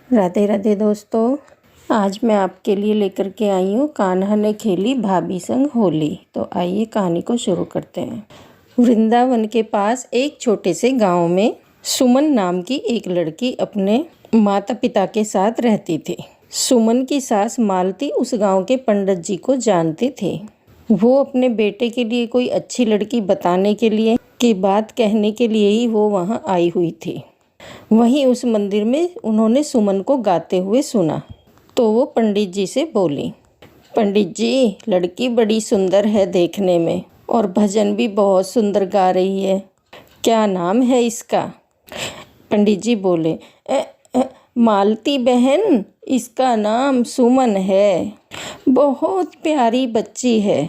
राधे राधे दोस्तों, आज मैं आपके लिए लेकर के आई हूँ कान्हा ने खेली भाभी संग होली। तो आइए कहानी को शुरू करते हैं। वृंदावन के पास एक छोटे से गांव में सुमन नाम की एक लड़की अपने माता पिता के साथ रहती थी। सुमन की सास मालती उस गांव के पंडित जी को जानती थी। वो अपने बेटे के लिए कोई अच्छी लड़की बताने के लिए की बात कहने के लिए ही वो वहाँ आई हुई थी। वहीं उस मंदिर में उन्होंने सुमन को गाते हुए सुना तो वो पंडित जी से बोली, पंडित जी, लड़की बड़ी सुंदर है देखने में और भजन भी बहुत सुंदर गा रही है, क्या नाम है इसका? पंडित जी बोले, मालती बहन, इसका नाम सुमन है, बहुत प्यारी बच्ची है,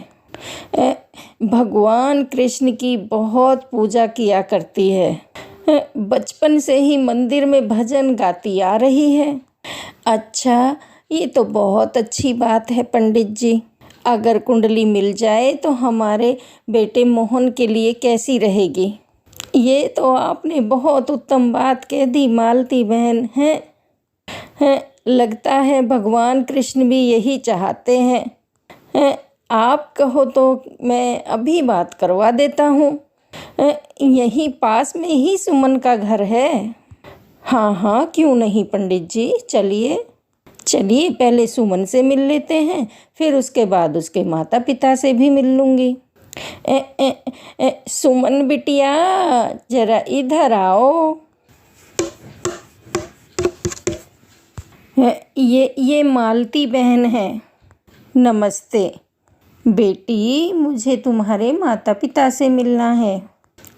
भगवान कृष्ण की बहुत पूजा किया करती है, बचपन से ही मंदिर में भजन गाती आ रही है। अच्छा, ये तो बहुत अच्छी बात है पंडित जी। अगर कुंडली मिल जाए तो हमारे बेटे मोहन के लिए कैसी रहेगी? ये तो आपने बहुत उत्तम बात कह दी मालती बहन। हैं, लगता है भगवान कृष्ण भी यही चाहते हैं। आप कहो तो मैं अभी बात करवा देता हूँ। यहीं पास में ही सुमन का घर है। हाँ, क्यों नहीं पंडित जी, चलिए पहले सुमन से मिल लेते हैं, फिर उसके बाद उसके माता पिता से भी मिल लूँगी। सुमन बिटिया, जरा इधर आओ। ये मालती बहन है। नमस्ते बेटी, मुझे तुम्हारे माता पिता से मिलना है।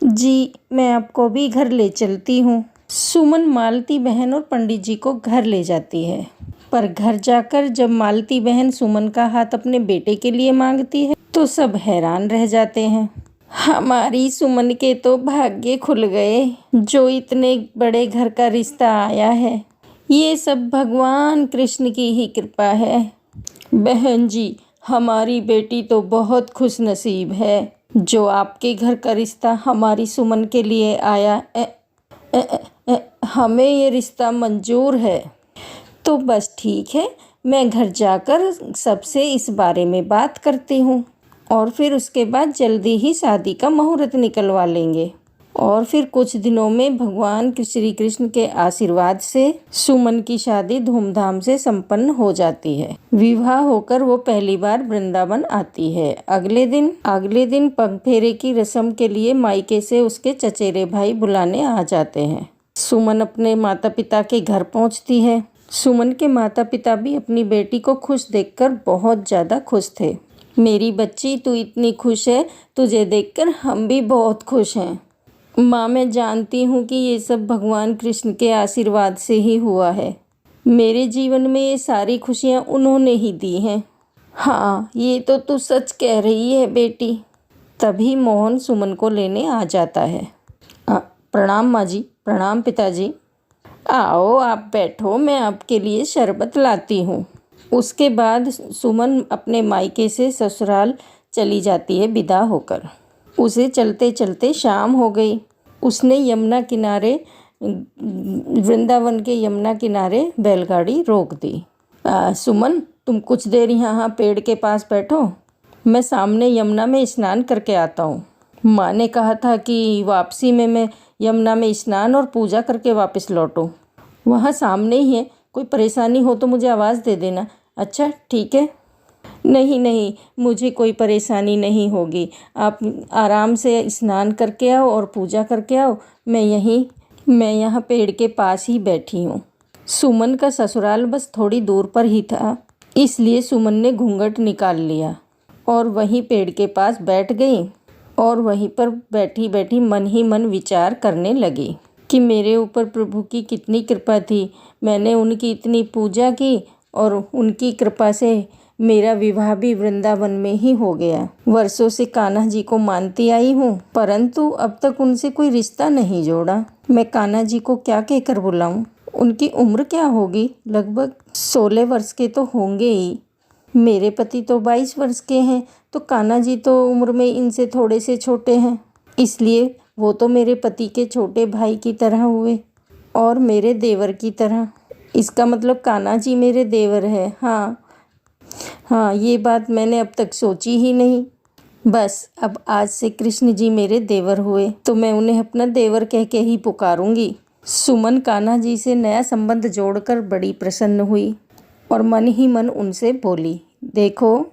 जी, मैं आपको भी घर ले चलती हूँ। सुमन मालती बहन और पंडित जी को घर ले जाती है। पर घर जाकर जब मालती बहन सुमन का हाथ अपने बेटे के लिए मांगती है तो सब हैरान रह जाते हैं। हमारी सुमन के तो भाग्य खुल गए, जो इतने बड़े घर का रिश्ता आया है। ये सब भगवान कृष्ण की ही कृपा है। बहन जी, हमारी बेटी तो बहुत खुश नसीब है जो आपके घर का रिश्ता हमारी सुमन के लिए आया। हमें ये रिश्ता मंजूर है। तो बस ठीक है, मैं घर जाकर सबसे इस बारे में बात करती हूँ और फिर उसके बाद जल्दी ही शादी का मुहूर्त निकलवा लेंगे। और फिर कुछ दिनों में भगवान श्री कृष्ण के आशीर्वाद से सुमन की शादी धूमधाम से संपन्न हो जाती है। विवाह होकर वो पहली बार वृंदावन आती है। अगले दिन पग फेरे की रस्म के लिए मायके से उसके चचेरे भाई बुलाने आ जाते हैं। सुमन अपने माता पिता के घर पहुंचती है। सुमन के माता पिता भी अपनी बेटी को खुश देखकर बहुत ज़्यादा खुश थे। मेरी बच्ची, तू इतनी खुश है, तुझे देखकर हम भी बहुत खुश हैं। माँ, मैं जानती हूँ कि ये सब भगवान कृष्ण के आशीर्वाद से ही हुआ है। मेरे जीवन में ये सारी खुशियाँ उन्होंने ही दी हैं। हाँ, ये तो तू सच कह रही है बेटी। तभी मोहन सुमन को लेने आ जाता है। प्रणाम माँ जी। प्रणाम पिताजी। आओ, आप बैठो, मैं आपके लिए शरबत लाती हूँ। उसके बाद सुमन अपने मायके से ससुराल चली जाती है विदा होकर। उसे चलते चलते शाम हो गई। उसने वृंदावन के यमुना किनारे बैलगाड़ी रोक दी। सुमन, तुम कुछ देर यहाँ पेड़ के पास बैठो, मैं सामने यमुना में स्नान करके आता हूँ। माँ ने कहा था कि वापसी में मैं यमुना में स्नान और पूजा करके वापस लौटूँ। वहाँ सामने ही है, कोई परेशानी हो तो मुझे आवाज़ दे देना। अच्छा, ठीक है। नहीं, मुझे कोई परेशानी नहीं होगी। आप आराम से स्नान करके आओ और पूजा करके आओ। मैं यहाँ पेड़ के पास ही बैठी हूँ। सुमन का ससुराल बस थोड़ी दूर पर ही था, इसलिए सुमन ने घूंघट निकाल लिया और वहीं पेड़ के पास बैठ गई और वहीं पर बैठी बैठी मन ही मन विचार करने लगी कि मेरे ऊपर प्रभु की कितनी कृपा थी। मैंने उनकी इतनी पूजा की और उनकी कृपा से मेरा विवाह भी वृंदावन में ही हो गया। वर्षों से कान्हा जी को मानती आई हूँ, परंतु अब तक उनसे कोई रिश्ता नहीं जोड़ा। मैं कान्हा जी को क्या कहकर बुलाऊं? उनकी उम्र क्या होगी? लगभग 16 वर्ष के तो होंगे ही। मेरे पति तो 22 वर्ष के हैं, तो कान्हा जी तो उम्र में इनसे थोड़े से छोटे हैं, इसलिए वो तो मेरे पति के छोटे भाई की तरह हुए और मेरे देवर की तरह। इसका मतलब कान्हा जी मेरे देवर है। हाँ हाँ, ये बात मैंने अब तक सोची ही नहीं। बस अब आज से कृष्ण जी मेरे देवर हुए तो मैं उन्हें अपना देवर कह के ही पुकारूंगी। सुमन कान्हा जी से नया संबंध जोड़कर बड़ी प्रसन्न हुई और मन ही मन उनसे बोली, देखो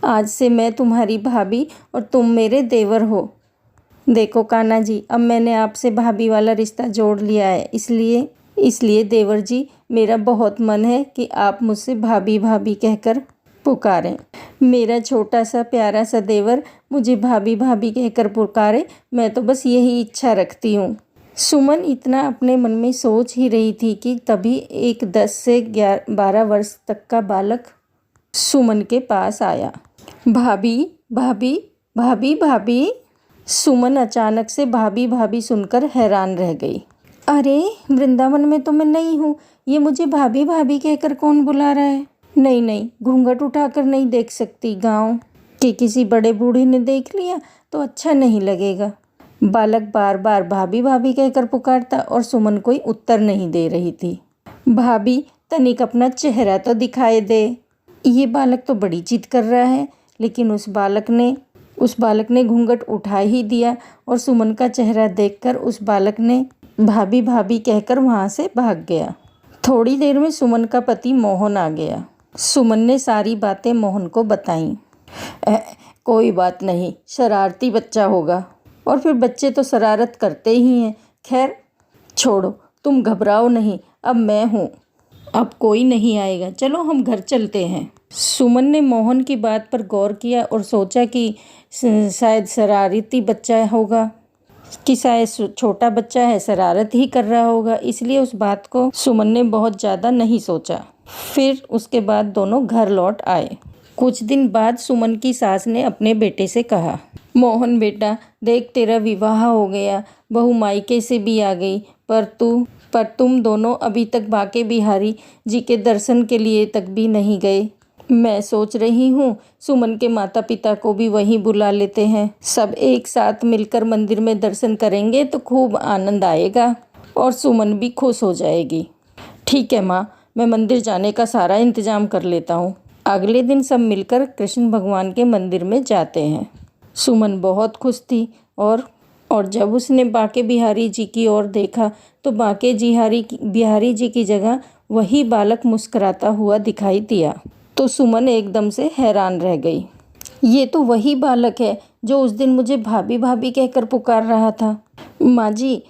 आज से मैं तुम्हारी भाभी और तुम मेरे देवर हो। देखो कान्हा जी, अब मैंने आपसे भाभी वाला रिश्ता जोड़ लिया है, इसलिए देवर जी मेरा बहुत मन है कि आप मुझसे भाभी भाभी कहकर पुकारें। मेरा छोटा सा प्यारा सा देवर मुझे भाभी भाभी कहकर पुकारे, मैं तो बस यही इच्छा रखती हूँ। सुमन इतना अपने मन में सोच ही रही थी कि तभी एक 10 से 12 वर्ष तक का बालक सुमन के पास आया। भाभी भाभी भाभी भाभी। सुमन अचानक से भाभी भाभी सुनकर हैरान रह गई। अरे वृंदावन में तो मैं नहीं हूँ, ये मुझे भाभी भाभी कहकर कौन बुला रहा है? नहीं नहीं, घूंघट उठाकर नहीं देख सकती, गांव के किसी बड़े बूढ़े ने देख लिया तो अच्छा नहीं लगेगा। बालक बार बार भाभी भाभी कहकर पुकारता और सुमन कोई उत्तर नहीं दे रही थी। भाभी तनिक अपना चेहरा तो दिखाई दे। ये बालक तो बड़ी जिद कर रहा है, लेकिन उस बालक ने घूंघट उठा ही दिया और सुमन का चेहरा देखकर उस बालक ने भाभी भाभी कहकर वहाँ से भाग गया। थोड़ी देर में सुमन का पति मोहन आ गया। सुमन ने सारी बातें मोहन को बताईं। कोई बात नहीं, शरारती बच्चा होगा, और फिर बच्चे तो शरारत करते ही हैं। खैर छोड़ो, तुम घबराओ नहीं, अब मैं हूँ, अब कोई नहीं आएगा, चलो हम घर चलते हैं। सुमन ने मोहन की बात पर गौर किया और सोचा कि शायद शरारती बच्चा होगा, कि शायद छोटा बच्चा है, शरारत ही कर रहा होगा, इसलिए उस बात को सुमन ने बहुत ज़्यादा नहीं सोचा। फिर उसके बाद दोनों घर लौट आए। कुछ दिन बाद सुमन की सास ने अपने बेटे से कहा, मोहन बेटा देख, तेरा विवाह हो गया, बहू मायके से भी आ गई, पर तुम दोनों अभी तक बांके बिहारी जी के दर्शन के लिए तक भी नहीं गए। मैं सोच रही हूँ सुमन के माता पिता को भी वहीं बुला लेते हैं, सब एक साथ मिलकर मंदिर में दर्शन करेंगे तो खूब आनंद आएगा और सुमन भी खुश हो जाएगी। ठीक है माँ, मैं मंदिर जाने का सारा इंतजाम कर लेता हूँ। अगले दिन सब मिलकर कृष्ण भगवान के मंदिर में जाते हैं। सुमन बहुत खुश थी और जब उसने बांके बिहारी जी की ओर देखा तो बांके बिहारी जी की जगह वही बालक मुस्कुराता हुआ दिखाई दिया। तो सुमन एकदम से हैरान रह गई। ये तो वही बालक है जो उस दिन मुझे भाभी भाभी कहकर पुकार रहा था। माँ जी,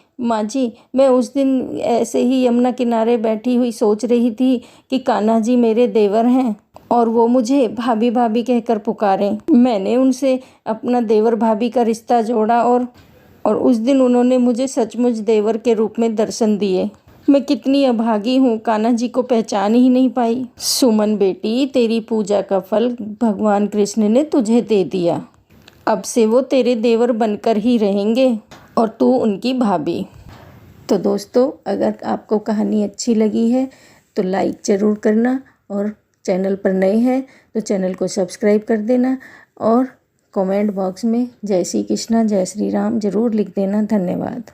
मैं उस दिन ऐसे ही यमुना किनारे बैठी हुई सोच रही थी कि कान्हा जी मेरे देवर हैं और वो मुझे भाभी भाभी कहकर पुकारें। मैंने उनसे अपना देवर भाभी का रिश्ता जोड़ा और उस दिन उन्होंने मुझे सचमुच देवर के रूप में दर्शन दिए। मैं कितनी अभागी हूँ, कान्हा जी को पहचान ही नहीं पाई। सुमन बेटी, तेरी पूजा का फल भगवान कृष्ण ने तुझे दे दिया। अब से वो तेरे देवर बनकर ही रहेंगे और तू उनकी भाभी। तो दोस्तों, अगर आपको कहानी अच्छी लगी है तो लाइक ज़रूर करना, और चैनल पर नए हैं तो चैनल को सब्सक्राइब कर देना, और कमेंट बॉक्स में जय श्री कृष्णा जय श्री राम ज़रूर लिख देना। धन्यवाद।